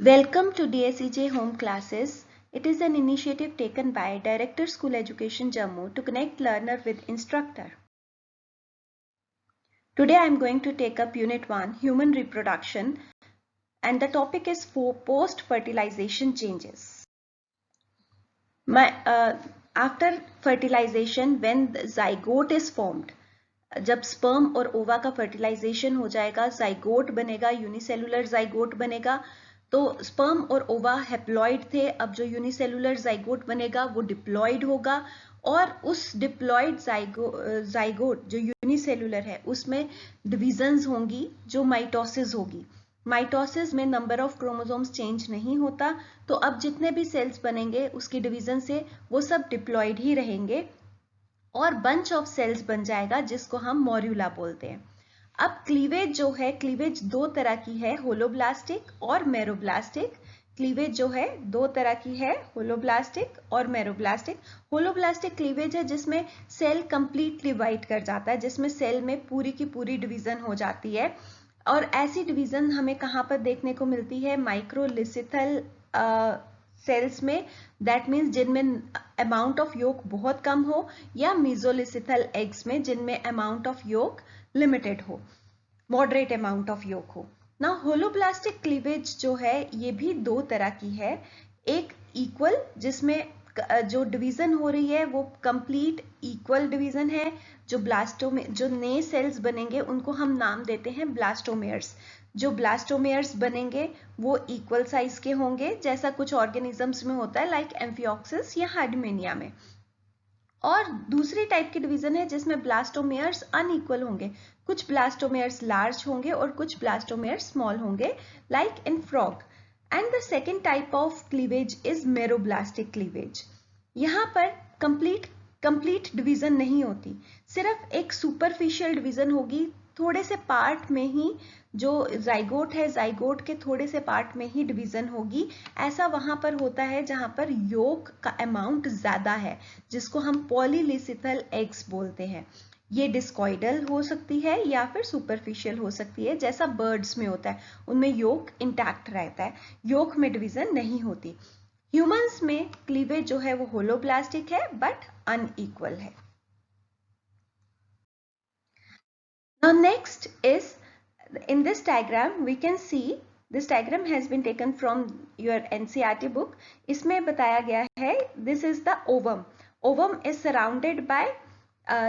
Welcome to DSEJ Home Classes. It is an initiative taken by Director School Education Jammu to connect learner with instructor. Today I am going to take up Unit 1, Human Reproduction, and the topic is for post-fertilization changes. After fertilization, when the zygote is formed, जब sperm और ओवा का fertilisation हो जाएगा, zygote बनेगा, unicellular zygote बनेगा. तो sperm और ओवा हैप्लॉइड थे, अब जो यूनिसेलुलर जाइगोट बनेगा वो डिप्लॉइड होगा और उस डिप्लॉइड जाइगोट जो यूनिसेलुलर है उसमें डिविजन्स होंगी जो माइटोसिस होगी. माइटोसिस में नंबर ऑफ क्रोमोसोम्स चेंज नहीं होता, तो अब जितने भी सेल्स बनेंगे उसकी डिवीजन से वो सब डिप्लॉइड ही रहेंगे और बंच ऑफ सेल्स बन जाएगा जिसको हम मॉर्यूला बोलते हैं. अब क्लीवेज जो है, क्लीवेज दो तरह की है, होलोब्लास्टिक और मेरोब्लास्टिक. क्लीवेज जो है दो तरह की है, होलोब्लास्टिक और मेरोब्लास्टिक. होलोब्लास्टिक क्लीवेज है जिसमें सेल कंप्लीटली डिवाइड कर जाता है, जिसमें सेल में पूरी की पूरी डिवीजन हो जाती है. और ऐसी डिवीजन हमें कहाँ पर देखने को मिलती है? माइक्रोलिसिथल सेल्स में, दैट मीन्स जिनमें अमाउंट ऑफ योक बहुत कम हो, या मीजोलिसिथल एग्स में जिनमें अमाउंट ऑफ योक लिमिटेड हो, मॉडरेट अमाउंट ऑफ योक हो. ना होलोब्लास्टिक क्लीवेज जो है ये भी दो तरह की है. एक इक्वल, जिसमें जो डिवीजन हो रही है वो कंप्लीट इक्वल डिवीजन है. जो नए सेल्स बनेंगे उनको हम नाम देते हैं ब्लास्टोमेयर्स. जो ब्लास्टोमेयर्स बनेंगे वो इक्वल साइज के होंगे, जैसा कुछ ऑर्गेनिजम्स में होता है, लाइक एम्फिऑक्सिस या हार्डमेनिया में. और दूसरी टाइप की डिवीजन है जिसमें ब्लास्टोमेयर्स अनइक्वल होंगे. कुछ ब्लास्टोमेयर्स लार्ज होंगे और कुछ ब्लास्टोमेयर्स स्मॉल होंगे, like in frog. And the second type of cleavage is meroblastic cleavage. यहाँ पर कंप्लीट डिवीजन नहीं होती, सिर्फ एक सुपरफिशियल डिवीजन होगी. थोड़े से पार्ट में ही जो जाइगोट है, जाइगोट के थोड़े से पार्ट में ही डिवीजन होगी. ऐसा वहां पर होता है जहां पर योक का अमाउंट ज्यादा है, जिसको हम पॉलीलिसिथल एग्स बोलते हैं. ये डिस्कॉइडल हो सकती है या फिर सुपरफिशियल हो सकती है, जैसा बर्ड्स में होता है, उनमें योक इंटैक्ट रहता है, योक में डिवीजन नहीं होती. ह्यूमंस में क्लीवेज जो है वो होलोब्लास्टिक है बट अनइक्वल है. Now next is, in this diagram we can see, this diagram has been taken from your NCERT book. इसमें बताया गया है, this is the ovum. Ovum is surrounded by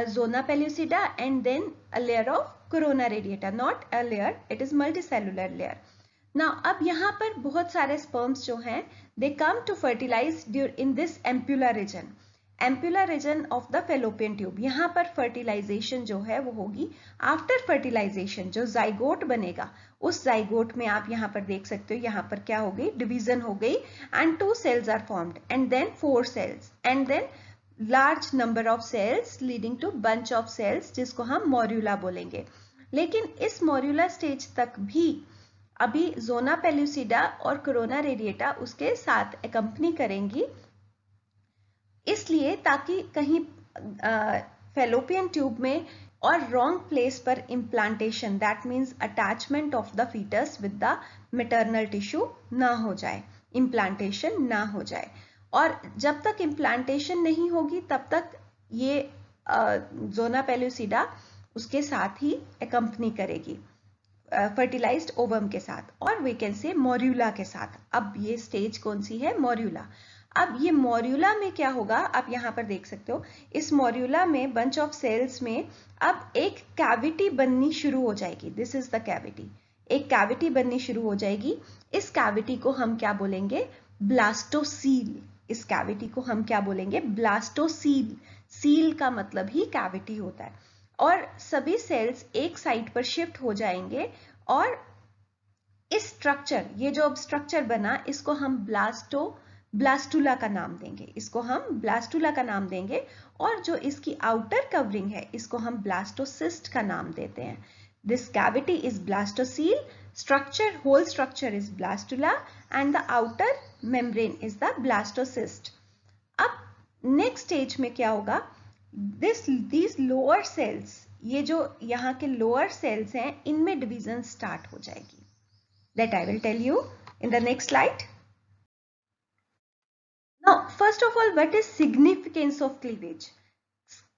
zona pellucida and then a layer of corona radiata. Not a layer, it is multicellular layer. Now अब यहाँ पर बहुत सारे sperms जो हैं, they come to fertilize in this ampulla region. Ampulla reason of the fallopian tube. यहाँ पर fertilisation जो है वो होगी. आफ्टर फर्टिलाइजेशन जो जाइगोट बनेगा, उस जाइगोट में आप यहाँ पर देख सकते हो, यहाँ पर क्या हो गई? डिवीजन हो गई, and 2 cells are formed and then 4 cells and then large number of cells leading to bunch of cells, जिसको हम मॉर्यूला बोलेंगे. लेकिन इस मॉर्यूला स्टेज तक भी अभी जोना पेल्यूसिडा और कोरोना रेडिएटा उसके साथ एकम्पनी करेंगी, इसलिए ताकि कहीं फेलोपियन ट्यूब में और रॉन्ग प्लेस पर implantation, that means attachment of the foetus with the maternal tissue ना हो जाए, इम्प्लांटेशन ना हो जाए. और जब तक इम्प्लांटेशन नहीं होगी तब तक ये जोना पेल्यूसिडा उसके साथ ही एकम्पनी करेगी फर्टिलाइज्ड ओवम के साथ, और वी कैन से मॉर्यूला के साथ. अब ये स्टेज कौन सी है? मॉर्यूला. अब ये मॉर्यूला में क्या होगा, आप यहाँ पर देख सकते हो, इस मॉर्यूला में बंच ऑफ सेल्स में अब एक कैविटी बननी शुरू हो जाएगी. This is the cavity. एक कैविटी बननी शुरू हो जाएगी. इस कैविटी को हम क्या बोलेंगे? ब्लास्टोसील. इस कैविटी को हम क्या बोलेंगे? ब्लास्टोसील. सील का मतलब ही कैविटी होता है. और सभी सेल्स एक साइड पर शिफ्ट हो जाएंगे और इस स्ट्रक्चर, ये जो अब स्ट्रक्चर बना, इसको हम ब्लास्टुला का नाम देंगे. इसको हम ब्लास्टुला का नाम देंगे. और जो इसकी आउटर कवरिंग है इसको हम ब्लास्टोसिस्ट का नाम देते हैं. This cavity is blastocoel, structure, whole structure is blastula and the outer membrane is the blastocyst. अब नेक्स्ट स्टेज में क्या होगा? these लोअर सेल्स, ये जो यहाँ के लोअर सेल्स हैं, इनमें डिवीजन स्टार्ट हो जाएगी. That I will tell you In the next slide. Now, first of all, what is significance of cleavage?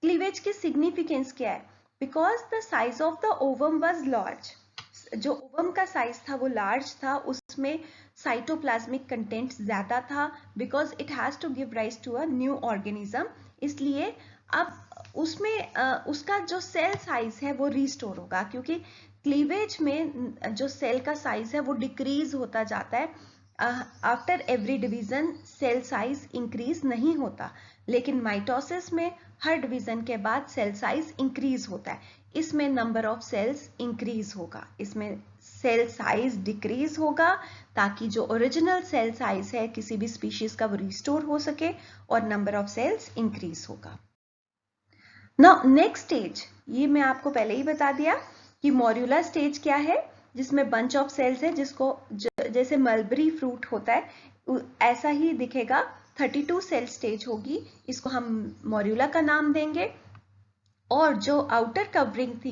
Cleavage की significance क्या है? Because the size of the ovum was large. जो ovum का size था वो large था, उसमें cytoplasmic content ज्यादा था, because it has to give rise to a new organism. इसलिए अब उसमें उसका जो सेल साइज है वो रिस्टोर होगा, क्योंकि क्लीवेज में जो सेल का साइज है वो डिक्रीज होता जाता है. After every division cell size increase नहीं होता, लेकिन माइटोसिस में हर डिवीजन के बाद सेल साइज इंक्रीज होता है. इसमें नंबर ऑफ सेल्स इंक्रीज होगा, इसमें सेल साइज डिक्रीज होगा, ताकि जो ओरिजिनल सेल साइज है किसी भी स्पीशीज का वो रिस्टोर हो सके और नंबर ऑफ सेल्स इंक्रीज होगा. नाउ नेक्स्ट स्टेज, ये मैं आपको पहले ही बता दिया कि मॉर्यूला स्टेज क्या है, जिसमें बंच ऑफ सेल्स है, जिसको जैसे मलबरी फ्रूट होता है ऐसा ही दिखेगा. 32 सेल स्टेज होगी, इसको हम मॉर्यूला का नाम देंगे. और जो आउटर कवरिंग थी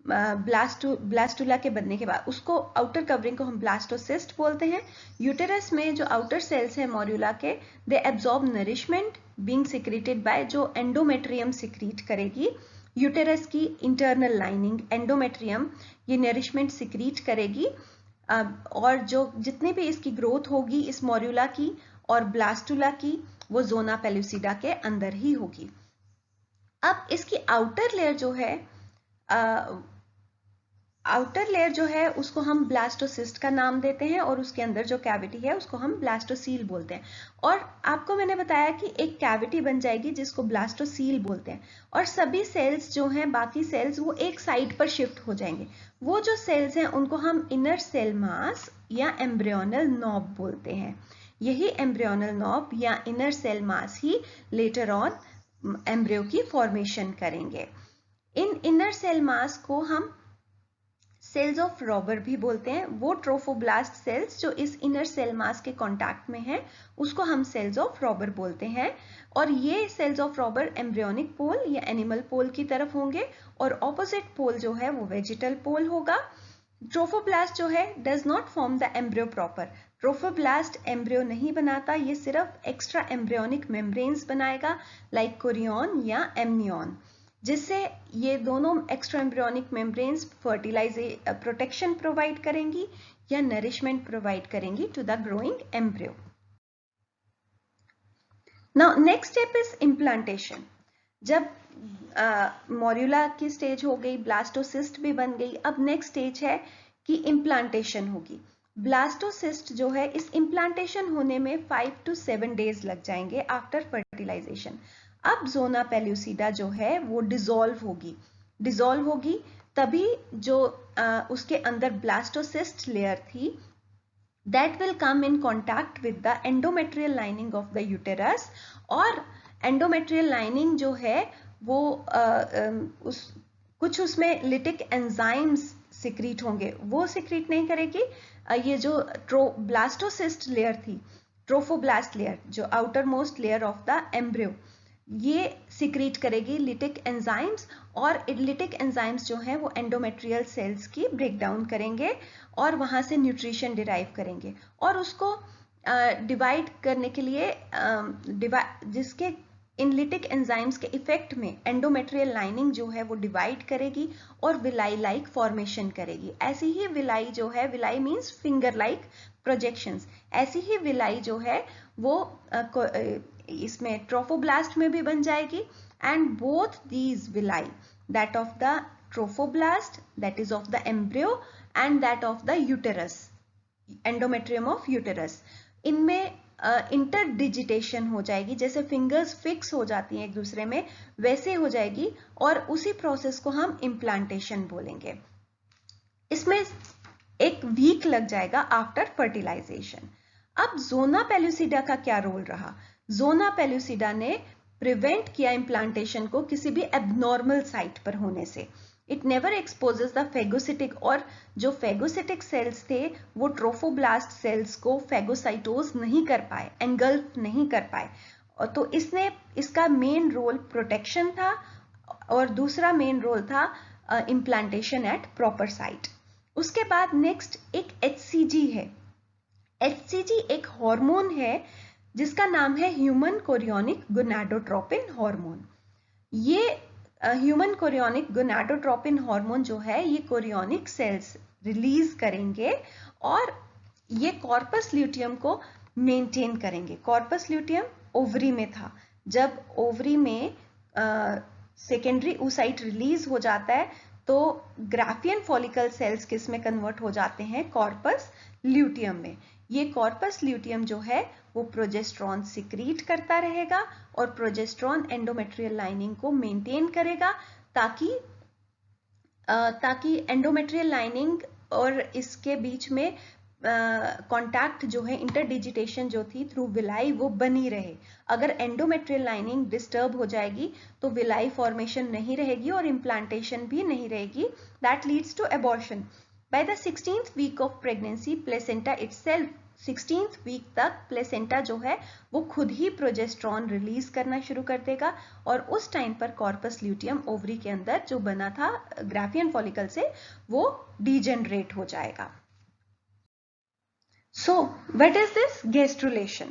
ब्लास्टुला के बनने के बाद, उसको आउटर कवरिंग को हम ब्लास्टोसिस्ट बोलते हैं. यूटेरस में जो आउटर सेल्स हैं मॉर्यूला के, they absorb nourishment being secreted by, जो एंडोमेट्रियम सिक्रीट करेगी. यूटेरस की इंटरनल लाइनिंग एंडोमेट्रियम ये नरिशमेंट सिक्रीट करेगी, और जो जितनी भी इसकी ग्रोथ होगी इस मॉर्यूला की और ब्लास्टुला की, वो जोना पेलुसिडा के अंदर ही होगी. अब इसकी आउटर लेयर जो है उसको हम ब्लास्टोसिस्ट का नाम देते हैं, और उसके अंदर जो कैविटी है उसको हम ब्लास्टोसील बोलते हैं. और आपको मैंने बताया कि एक कैविटी बन जाएगी जिसको ब्लास्टोसील बोलते हैं, और सभी सेल्स जो हैं, बाकी सेल्स, वो एक साइड पर शिफ्ट हो जाएंगे. वो जो सेल्स हैं उनको हम इनर सेल मास या एम्ब्रियोनल नॉब बोलते हैं. यही एम्ब्रियोनल नॉब या इनर सेल मास ही लेटर ऑन एम्ब्रियो की फॉर्मेशन करेंगे. इन इनर सेल मास को हम सेल्स ऑफ रॉबर भी बोलते हैं. वो ट्रोफोब्लास्ट सेल्स जो इस इनर सेल मास के कांटेक्ट में हैं, उसको हम सेल्स ऑफ रॉबर बोलते हैं. और ये सेल्स ऑफ रॉबर एम्ब्रियोनिक पोल या एनिमल पोल की तरफ होंगे, और ऑपोजिट पोल जो है वो वेजिटल पोल होगा. ट्रोफोब्लास्ट जो है does not form the embryo proper. Trophoblast embryo नहीं बनाता, ये सिर्फ एक्स्ट्रा एम्ब्रियोनिक मेम्ब्रेन्स बनाएगा, लाइक कोरियन या एमनियन, जिससे ये दोनों extra embryonic membranes protection provide करेंगी या नरिशमेंट प्रोवाइड करेंगी to the growing embryo. Now next step is implantation. जब मॉर्यूला की स्टेज हो गई, ब्लास्टोसिस्ट भी बन गई, अब नेक्स्ट स्टेज है कि इम्प्लांटेशन होगी. ब्लास्टोसिस्ट जो है, इस इम्प्लांटेशन होने में 5 to 7 डेज लग जाएंगे आफ्टर फर्टिलाइजेशन. अब जोना पेल्यूसिडा जो है वो डिसॉल्व होगी, तभी जो उसके अंदर ब्लास्टोसिस्ट लेयर थी, that will come in contact with the endometrial lining of the uterus. और endometrial lining जो है वो कुछ उसमें लिटिक एंजाइम्स सिक्रीट होंगे, वो सिक्रीट नहीं करेगी. ये जो ब्लास्टोसिस्ट लेयर थी, ट्रोफोब्लास्ट लेयर, जो outer most layer of the embryo, ये सिक्रीट करेगी लिटिक एंजाइम्स. और लिटिक एंजाइम्स जो हैं वो एंडोमेट्रियल सेल्स की ब्रेक डाउन करेंगे और वहां से न्यूट्रिशन डिराइव करेंगे, और उसको डिवाइड करने के लिए जिसके इन लिटिक एंजाइम्स के इफेक्ट में एंडोमेट्रियल लाइनिंग जो है वो डिवाइड करेगी और विलाई लाइक फॉर्मेशन करेगी. ऐसी ही विलाई जो है, villi means finger like projections, ऐसी ही विलाई जो है वो इसमें ट्रोफोब्लास्ट में भी बन जाएगी. And both these villi, that of the trophoblast, that is of the embryo, and that of the uterus, endometrium of uterus, इनमें इंटरडिजिटेशन हो जाएगी. जैसे फिंगर्स फिक्स हो जाती हैं एक दूसरे में, वैसे हो जाएगी, और उसी प्रोसेस को हम इम्प्लांटेशन बोलेंगे. इसमें एक वीक लग जाएगा आफ्टर फर्टिलाइजेशन. अब जोना पेल्यूसिडा का क्या रोल रहा? जोना पेल्यूसिडा ने प्रिवेंट किया इम्प्लांटेशन को किसी भी एबनॉर्मल साइट पर होने से. It never exposes the phagocytic, और जो फेगोसिटिक सेल्स थे वो ट्रोफोब्लास्ट सेल्स को फेगोसाइटोज नहीं कर पाए, एंगल्फ नहीं कर पाए. तो इसका मेन रोल प्रोटेक्शन था, और दूसरा मेन रोल था इम्प्लांटेशन एट प्रॉपर साइट. उसके बाद नेक्स्ट एक HCG है. HCG एक हार्मोन है जिसका नाम है ह्यूमन कोरियोनिक गोनाडोट्रोपिन हार्मोन। ये ह्यूमन कोरियोनिक गोनाडोट्रोपिन हार्मोन जो है ये कोरियोनिक सेल्स रिलीज करेंगे और ये कॉर्पस ल्यूटियम को मेंटेन करेंगे। कॉर्पस ल्यूटियम ओवरी में था, जब ओवरी में सेकेंडरी oocyte रिलीज हो जाता है तो ग्राफियन फॉलिकल सेल्स किस में कन्वर्ट हो जाते हैं, कॉर्पस ल्यूटियम में। ये कॉर्पस ल्यूटियम जो है वो प्रोजेस्टेरॉन सिक्रीट करता रहेगा और प्रोजेस्टेरॉन एंडोमेट्रियल लाइनिंग को मेंटेन करेगा ताकि एंडोमेट्रियल लाइनिंग और इसके बीच में कांटेक्ट जो है, इंटरडिजिटेशन जो थी थ्रू विलाई वो बनी रहे। अगर एंडोमेट्रियल लाइनिंग डिस्टर्ब हो जाएगी तो विलाई फॉर्मेशन नहीं रहेगी और इम्प्लांटेशन भी नहीं रहेगी। That leads to abortion. By the 16th week of pregnancy placenta itself, 16th week तक प्लेसेंटा जो है वो खुद ही प्रोजेस्टेरॉन रिलीज करना शुरू कर देगा और उस टाइम पर कॉर्पस ल्यूटियम ओवरी के अंदर जो बना था ग्राफियन फॉलिकल से वो डीजेनरेट हो जाएगा। So, what is this gastrulation?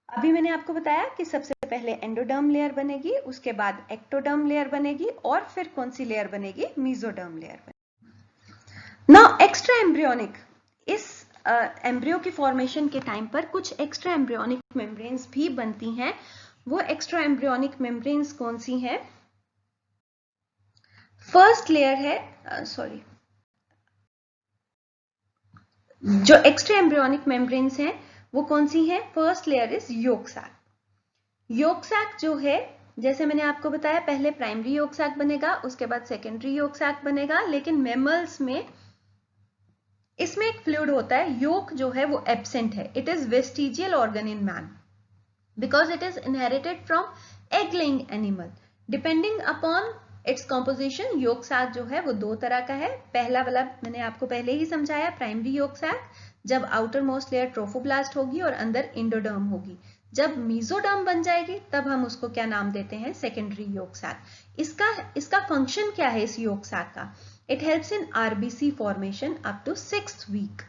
अभी मैंने आपको बताया कि सबसे पहले एंडोडर्म लेयर बनेगी, उसके बाद एक्टोडर्म लेयर बनेगी और फिर कौन सी लेयर बनेगी, मीजोडर्म लेयर बनेगी। नाउ एक्स्ट्रा एम्ब्रियोनिक, इस एम्ब्रियो की फॉर्मेशन के टाइम पर कुछ एक्स्ट्रा एम्ब्रियोनिक मेम्ब्रेन्स भी बनती हैं। वो एक्स्ट्रा एम्ब्रियोनिक मेम्ब्रेन्स कौन सी हैं? फर्स्ट लेयर है जो एक्स्ट्रा एम्ब्रियोनिक मेम्ब्रेन्स हैं वो कौन सी हैं? First layer is yolk sac. Yolk sac जो है, जैसे मैंने आपको बताया, पहले प्राइमरी योक सैक बनेगा, उसके बाद सेकेंडरी योक सैक बनेगा, लेकिन मैमल्स में इसमें एक फ्लूइड होता है, योक जो है वो एब्सेंट है। It is vestigial organ in man because it is inherited from egg laying animal. Depending upon its composition, yolk sac जो है वो दो तरह का है। पहला वाला मैंने आपको पहले ही समझाया, प्राइमरी योक सैक, जब आउटर मोस्ट लेयर ट्रोफोब्लास्ट होगी और अंदर इंडोडर्म होगी। जब मीजोडर्म बन जाएगी तब हम उसको क्या नाम देते हैं, सेकेंडरी योक सैक। इसका फंक्शन क्या है इस योक सैक का? It helps in RBC formation up to 6th week.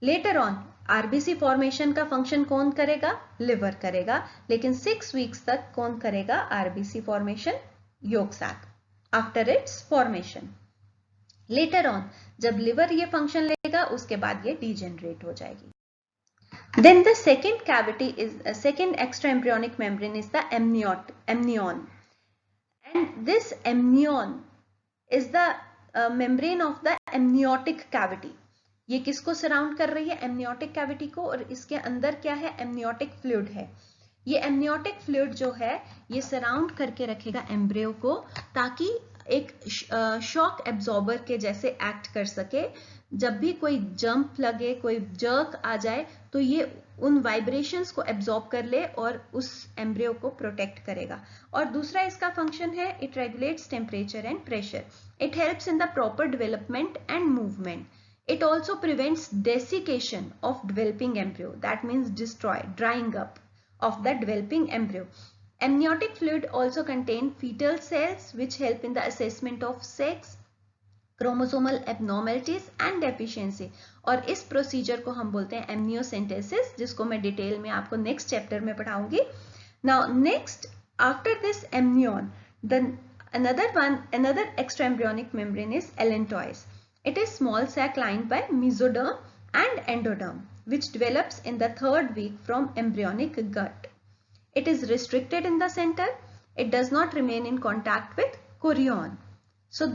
Later on RBC formation का फंक्शन कौन करेगा? लिवर करेगा, लेकिन 6 वीक्स तक कौन करेगा RBC formation? Yolk sac after its formation. Later on जब लिवर ये फंक्शन लेगा उसके बाद ये डीजेनरेट हो जाएगी। Then the second cavity is second extra embryonic membrane is the amnion, and this amnion is the membrane of the amniotic cavity. ये किसको सराउंड कर रही है? एमनियोटिक कैविटी को, और इसके अंदर क्या है? एमनियोटिक फ्लूइड है। ये एमनियोटिक फ्लूइड जो है ये सराउंड करके रखेगा एम्ब्रियो को ताकि एक शॉक एब्जॉर्बर के जैसे एक्ट कर सके। जब भी कोई जंप लगे, कोई जर्क आ जाए तो ये उन वाइब्रेशंस को एब्जॉर्ब कर ले और उस एम्ब्रियो को प्रोटेक्ट करेगा। और दूसरा इसका फंक्शन है, it regulates temperature and pressure. It helps in the proper development and movement. It also prevents desiccation of developing embryo. That means drying up of the developing embryo. Amniotic fluid also contain fetal cells which help in the assessment of sex, chromosomal abnormalities and deficiency. और इस procedure को हम बोलते हैं amniocentesis, जिसको मैं detail में आपको नेक्स्ट चैप्टर में पढ़ाऊंगी। Now next, after this amnion, then another extraembryonic membrane is allantois. It is small sac lined by mesoderm and endoderm, which develops in the 3rd week from embryonic gut. It is restricted in the center. It does not remain in contact with chorion. So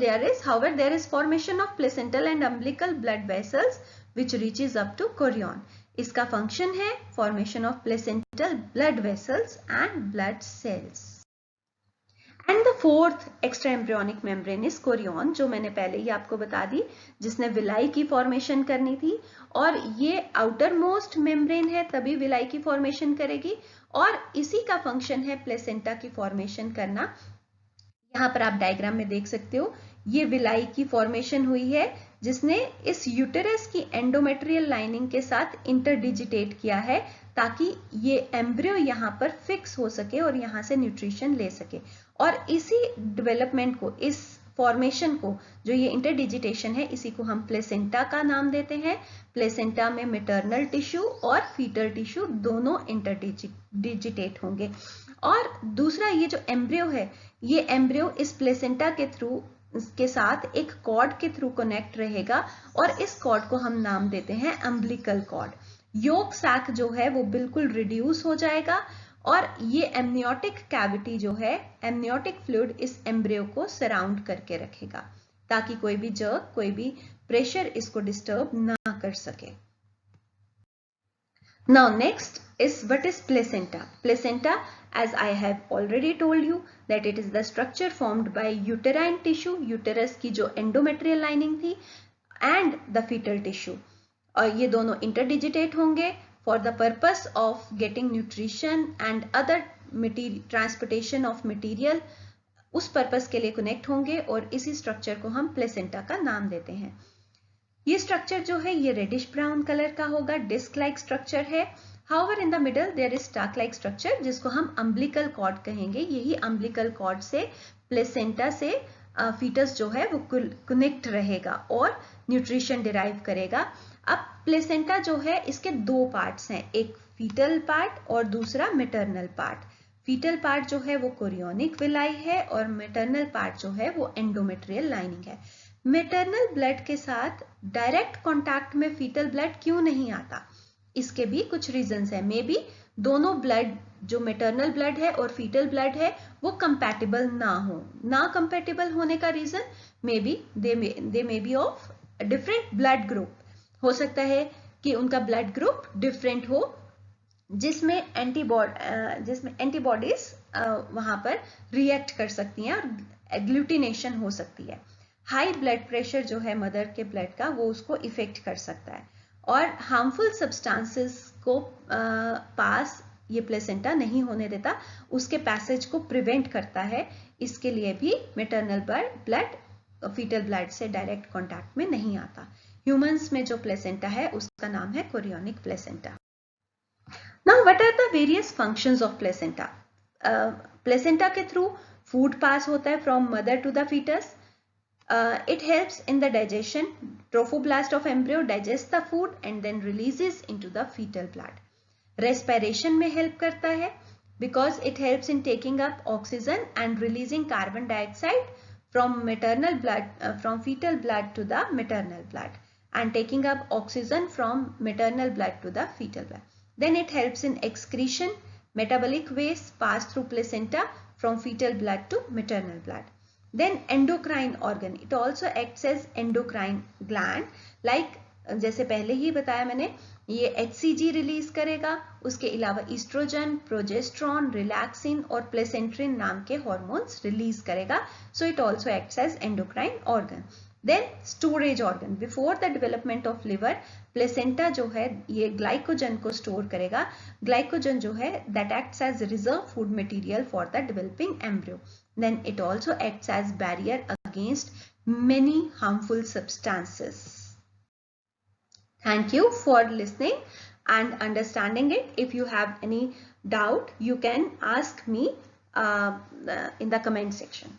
however, there is formation of placental and umbilical blood vessels which reaches up to chorion. इसका function है formation of placental blood vessels and blood cells. And the fourth extra embryonic membrane is Korean, जो मैंने पहले ही आपको बता दी, जिसने villi की formation करनी थी। और ये आउटर मोस्ट मेम्ब्रेन है तभी विलाई की फॉर्मेशन करेगी, और इसी का फंक्शन है प्लेसेंटा की फॉर्मेशन करना। यहाँ पर आप डायग्राम में देख सकते हो, ये विलाई की फॉर्मेशन हुई है जिसने इस यूटेरस की एंडोमेट्रियल लाइनिंग के साथ इंटरडिजिटेट किया है ताकि ये एम्ब्रियो यहाँ पर फिक्स हो सके और यहाँ से न्यूट्रिशन ले सके। और इसी डेवलपमेंट को, इस फॉर्मेशन को, जो ये इंटरडिजिटेशन है, इसी को हम प्लेसेंटा का नाम देते हैं। प्लेसेंटा में मैटरनल टिश्यू और फीटल टिश्यू दोनों इंटरडिजिटेट होंगे। और दूसरा ये जो एम्ब्रियो है, ये एम्ब्रियो इस प्लेसेंटा के थ्रू के साथ एक कॉर्ड के थ्रू कनेक्ट रहेगा और इस कॉर्ड को हम नाम देते हैं अम्बिलिकल कॉर्ड। योक सैक जो है वो बिल्कुल रिड्यूस हो जाएगा और ये एमनियोटिक कैविटी जो है, एमनियोटिक फ्लूइड इस एम्ब्रियो को सराउंड करके रखेगा ताकि कोई भी जर्क, कोई भी प्रेशर इसको डिस्टर्ब ना कर सके। Now next is what is placenta. Placenta, as I have already told you, that it is the structure formed by uterine tissue, uterus की जो endometrial lining थी, and the fetal tissue. और ये दोनों interdigitate होंगे for the purpose of getting nutrition and other transportation of material, उस purpose के लिए कनेक्ट होंगे और इसी स्ट्रक्चर को हम प्लेसेंटा का नाम देते हैं। ये स्ट्रक्चर जो है ये रेडिश ब्राउन कलर का होगा, डिस्क लाइक स्ट्रक्चर है। However in the middle there is stalk like structure जिसको हम अम्बिलिकल कॉर्ड कहेंगे। यही अम्बिलिकल कॉर्ड से प्लेसेंटा से फीटस जो है वो कनेक्ट रहेगा और न्यूट्रिशन डिराइव करेगा। अब प्लेसेंटा जो है इसके दो पार्ट्स हैं, एक फीटल पार्ट और दूसरा मैटरनल पार्ट। फीटल पार्ट जो है वो कोरियोनिक विलाई है और मैटरनल पार्ट जो है वो एंडोमेट्रियल लाइनिंग है। मैटरनल ब्लड के साथ डायरेक्ट कांटेक्ट में फीटल ब्लड क्यों नहीं आता, इसके भी कुछ रीजंस है। मे बी दोनों ब्लड, जो मैटरनल ब्लड है और फीटल ब्लड है, वो कंपैटिबल ना हो। ना कंपैटिबल होने का reason may be they may be of different blood group. हो सकता है कि उनका ब्लड ग्रुप डिफरेंट हो जिसमें एंटीबॉडीज वहां पर रिएक्ट कर सकती हैं और एग्लूटिनेशन हो सकती है। हाई ब्लड प्रेशर जो है मदर के ब्लड का, वो उसको इफेक्ट कर सकता है और हार्मफुल सब्सटेंसेस को पास ये प्लेसेंटा नहीं होने देता, उसके पैसेज को प्रिवेंट करता है। इसके लिए भी मैटरनल ब्लड फीटल ब्लड से डायरेक्ट कांटेक्ट में नहीं आता। ह्यूमंस में जो प्लेसेंटा है उसका नाम है chorionic placenta. Now what are the various functions of placenta? Placenta के थ्रू फूड पास होता है from mother to the foetus. It helps in the digestion. Trophoblast of embryo digests the food and then releases into the fetal blood. Respiration में help करता है because it helps in taking up oxygen and releasing carbon dioxide from maternal blood, from fetal blood to the maternal blood, and taking up oxygen from maternal blood to the fetal blood. Then it helps in excretion. Metabolic waste pass through placenta from fetal blood to maternal blood. Then endocrine organ, it also acts as endocrine gland, like जैसे पहले ही बताया मैंने, ये HCG release करेगा, उसके अलावा oestrogen, progesterone, relaxin और प्लेसेंट्रिन नाम के हॉर्मोन्स रिलीज करेगा। So it also acts as endocrine organ. Then storage organ, before the development of liver, placenta जो है ये ग्लाइकोजन को स्टोर करेगा। ग्लाइकोजन जो है that acts as reserve food material for the developing embryo. Then it also acts as barrier against many harmful substances. Thank you for listening and understanding it. If you have any doubt, you can ask me in the comment section.